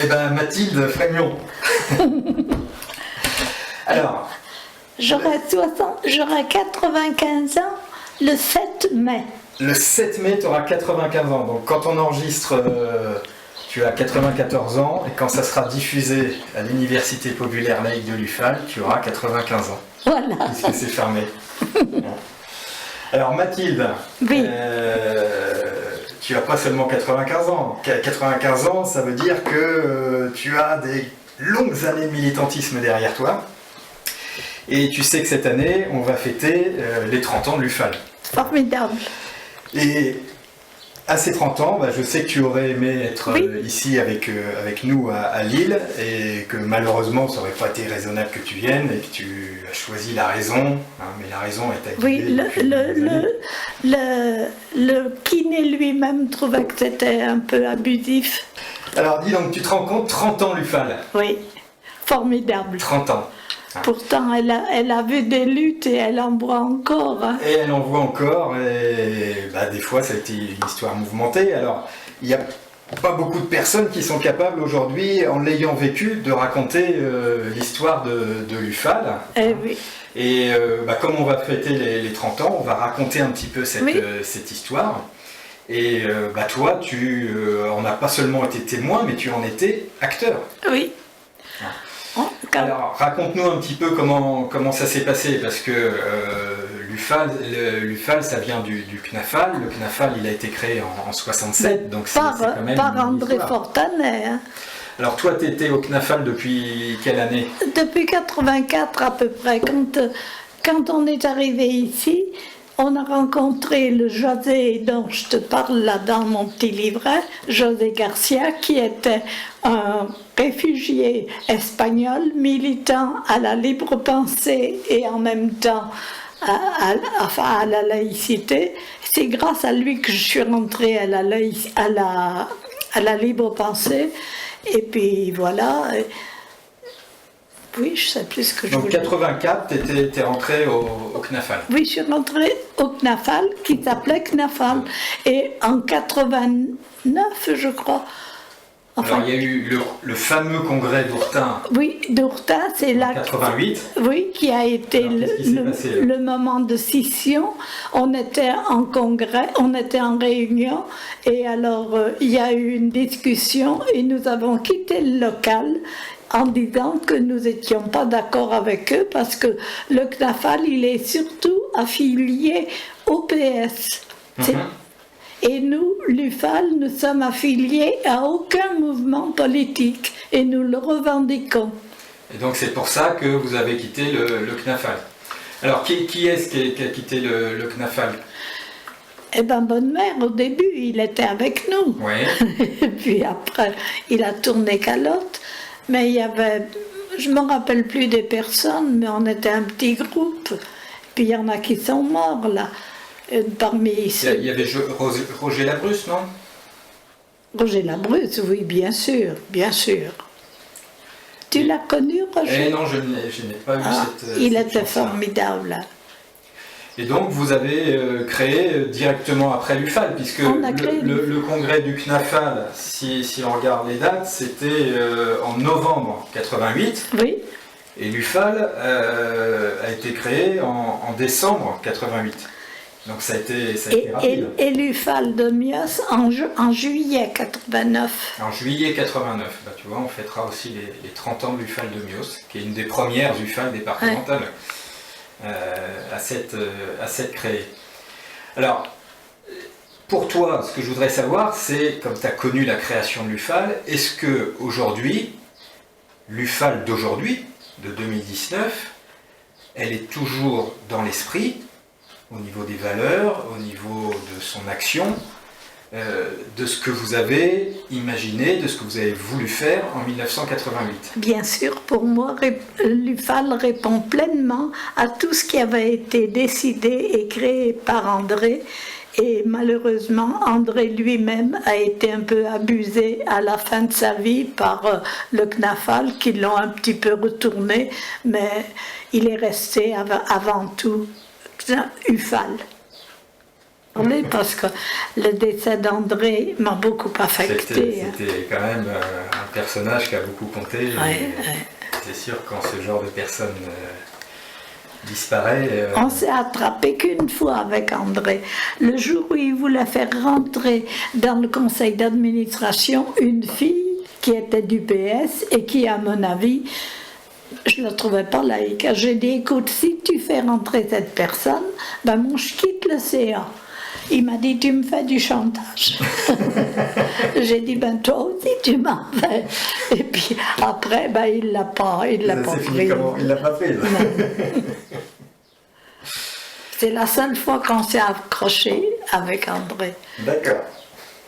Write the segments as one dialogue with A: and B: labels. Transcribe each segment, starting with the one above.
A: Eh ben Mathilde Frémion. Alors,
B: J'aurai 95 ans le 7 mai.
A: le 7 mai, tu auras 95 ans. Donc quand on enregistre, tu as 94 ans. Et quand ça sera diffusé à l'Université populaire laïque de l'UFAL, tu auras 95 ans.
B: Voilà.
A: Puisque c'est fermé. Alors Mathilde,
B: Oui.
A: Tu n'as pas seulement 95 ans. 95 ans, ça veut dire que tu as des longues années de militantisme derrière toi. Et tu sais que cette année, on va fêter les 30 ans de l'UFAL.
B: Formidable.
A: Et à ces 30 ans, je sais que tu aurais aimé être ici avec nous à Lille, et que malheureusement, ça n'aurait pas été raisonnable que tu viennes, et que tu as choisi la raison, mais la raison est à guider.
B: Oui, le kiné lui-même trouvait que c'était un peu abusif.
A: Alors dis donc, tu te rends compte, 30 ans l'UFAL.
B: Oui, formidable.
A: 30 ans.
B: Pourtant, elle a vu des luttes et elle en voit encore. Hein.
A: Et elle en voit encore, et des fois ça a été une histoire mouvementée. Alors, il n'y a pas beaucoup de personnes qui sont capables aujourd'hui, en l'ayant vécu, de raconter l'histoire de l'UFAL.
B: Oui.
A: Et comme on va fêter les 30 ans, on va raconter un petit peu cette histoire. Et toi, tu en as pas seulement été témoin, mais tu en étais acteur.
B: Oui.
A: Alors, raconte-nous un petit peu comment ça s'est passé, parce que l'UFAL, ça vient du CNAFAL. Le CNAFAL, il a été créé en 67, donc c'est quand même
B: par
A: une
B: André
A: histoire.
B: Fortanet. Hein.
A: Alors toi, tu étais au CNAFAL depuis quelle année?
B: Depuis 84 à peu près. Quand on est arrivé ici, on a rencontré le José dont je te parle là dans mon petit livret, José Garcia, qui était un réfugié espagnol, militant à la libre pensée et en même temps à la laïcité. C'est grâce à lui que je suis rentrée à la libre pensée. Et puis voilà. Oui, je ne sais plus ce que je voulais.
A: Donc 84, tu étais rentré au CNAFAL.
B: Oui, je suis rentrée au CNAFAL, qui s'appelait CNAFAL. Et en 89, je crois. Enfin,
A: alors il y a eu le fameux congrès d'Ourtin.
B: Oui, d'Ourtin, c'est là.
A: 88.
B: Oui, qui a été
A: alors,
B: le moment de scission. On était en congrès, on était en réunion, et alors il y a eu une discussion, et nous avons quitté le local en disant que nous n'étions pas d'accord avec eux, parce que le CNAFAL, il est surtout affilié au PS. Et nous, l'UFAL, nous sommes affiliés à aucun mouvement politique, et nous le revendiquons.
A: Et donc c'est pour ça que vous avez quitté le CNAFAL. Alors qui est-ce qui a quitté le CNAFAL?
B: Eh bien, Bonne Mère, au début, il était avec nous.
A: Oui.
B: Et puis après, il a tourné calotte. Mais il y avait, je ne me rappelle plus des personnes, mais on était un petit groupe. Puis il y en a qui sont morts, là. Parmi ceux...
A: Il y avait Roger Labrusse, non?
B: Roger Labrusse, oui, bien sûr, bien sûr. Tu l'as connu, Roger?
A: Non, je n'ai pas vu cette...
B: Il
A: cette
B: était
A: chance-là.
B: formidable.
A: Et donc vous avez créé directement après l'UFAL, puisque le congrès du CNAFAL, si on regarde les dates, c'était en novembre 88.
B: Oui.
A: Et l'UFAL a été créé en décembre 88. Donc ça a été rapide.
B: Et l'UFAL de Mios en juillet 89.
A: En juillet 89, tu vois, on fêtera aussi les 30 ans de l'UFAL de Mios, qui est une des premières UFAL départementales. À s'être créé. Alors, pour toi, ce que je voudrais savoir, c'est, comme tu as connu la création de l'UFAL, est-ce que aujourd'hui, l'UFAL d'aujourd'hui, de 2019, elle est toujours dans l'esprit, au niveau des valeurs, au niveau de son action, de ce que vous avez imaginé, de ce que vous avez voulu faire en 1988?
B: Bien sûr, pour moi, l'UFAL répond pleinement à tout ce qui avait été décidé et créé par André. Et malheureusement, André lui-même a été un peu abusé à la fin de sa vie par le CNAFAL, qui l'ont un petit peu retourné, mais il est resté avant tout UFAL. parler parce que le décès d'André m'a beaucoup affecté.
A: C'était quand même un personnage qui a beaucoup compté. C'est sûr, quand ce genre de personne disparaît...
B: On s'est attrapé qu'une fois avec André. Le jour où il voulait faire rentrer dans le conseil d'administration une fille qui était du PS et qui, à mon avis, je ne la trouvais pas laïque. J'ai dit, écoute, si tu fais rentrer cette personne, ben moi je quitte le CA. Il m'a dit, tu me fais du chantage. J'ai dit, ben toi aussi tu m'en fais. Et puis après, ben il l'a pas pris.
A: Il l'a pas pris.
B: C'est la seule fois qu'on s'est accroché avec André.
A: D'accord.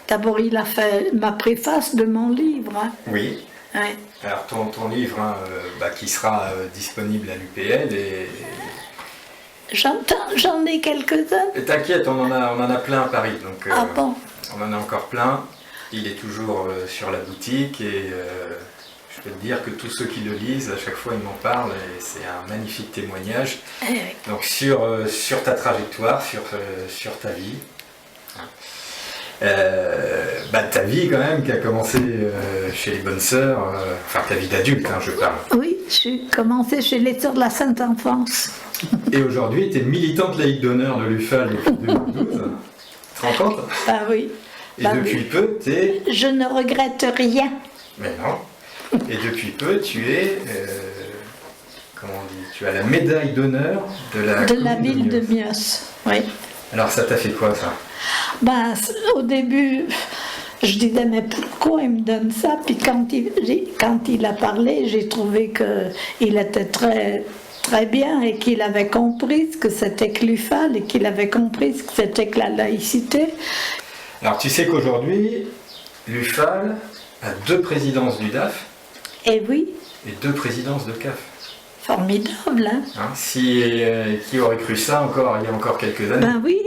B: D'abord, il a fait ma préface de mon livre. Hein.
A: Oui.
B: Ouais.
A: Alors ton livre qui sera disponible à l'UPL et...
B: J'en ai quelques-uns.
A: T'inquiète, on en a plein à Paris, donc
B: ah bon.
A: On en a encore plein. Il est toujours sur la boutique et je peux te dire que tous ceux qui le lisent, à chaque fois ils m'en parlent et c'est un magnifique témoignage. Donc sur ta trajectoire, sur ta vie. Ta vie quand même qui a commencé chez les Bonnes Sœurs, enfin ta vie d'adulte je parle.
B: Oui, j'ai commencé chez les Sœurs de la Sainte Enfance.
A: Et aujourd'hui tu es militante laïque d'honneur de l'UFAL depuis 2012. Tu te rends compte?
B: Ah oui.
A: Et depuis peu tu es...
B: Je ne regrette rien.
A: Mais non. Et depuis peu tu es... comment on dit? Tu as la médaille d'honneur de la
B: ville de Mios. Oui.
A: Alors ça t'a fait quoi ça?
B: Au début, je disais mais pourquoi il me donne ça? Puis quand il a parlé, j'ai trouvé qu'il était très, très bien et qu'il avait compris ce que c'était que l'UFAL et qu'il avait compris ce que c'était que la laïcité.
A: Alors tu sais qu'aujourd'hui, l'UFAL a 2 présidences du DAF
B: et oui.
A: Et 2 présidences de CAF.
B: Formidable, hein,
A: qui aurait cru ça encore il y a encore quelques années?
B: Oui,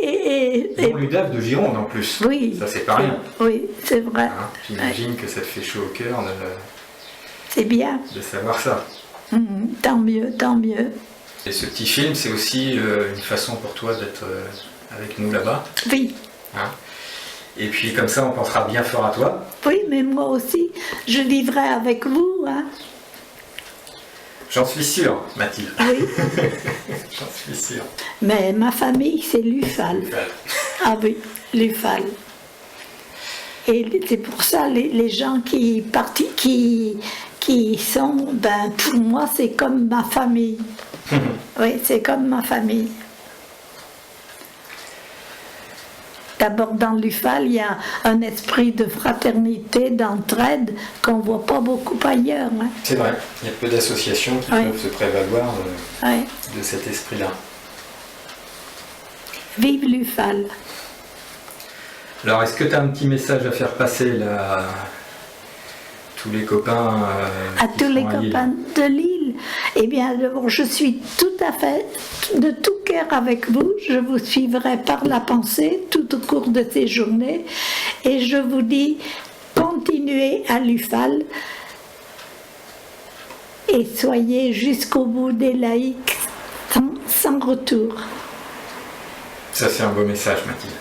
A: dont l'UDAF de Gironde en plus.
B: Oui.
A: Ça c'est pas rien.
B: Oui, c'est vrai.
A: J'imagine que ça te fait chaud au cœur
B: c'est bien.
A: De savoir ça.
B: Tant mieux, tant mieux.
A: Et ce petit film, c'est aussi une façon pour toi d'être avec nous là-bas.
B: Oui.
A: Et puis comme ça, on pensera bien fort à toi.
B: Oui, mais moi aussi, je vivrai avec vous.
A: J'en suis sûr, Mathilde.
B: Oui.
A: J'en suis sûr.
B: Mais ma famille, c'est l'UFAL. Ah oui, l'UFAL. Et c'est pour ça, les gens qui sont, pour moi, c'est comme ma famille. Oui, c'est comme ma famille. D'abord, dans l'UFAL, il y a un esprit de fraternité, d'entraide qu'on ne voit pas beaucoup ailleurs.
A: C'est vrai, il y a peu d'associations qui peuvent se prévaloir de cet esprit-là.
B: Vive l'UFAL.
A: Alors, est-ce que tu as un petit message à faire passer là, à tous les copains
B: à tous les copains de Lille? Eh bien, je suis tout à fait de tout cœur avec vous. Je vous suivrai par la pensée tout au cours de ces journées. Et je vous dis, continuez à l'UFAL et soyez jusqu'au bout des laïcs sans retour.
A: Ça, c'est un beau message, Mathilde.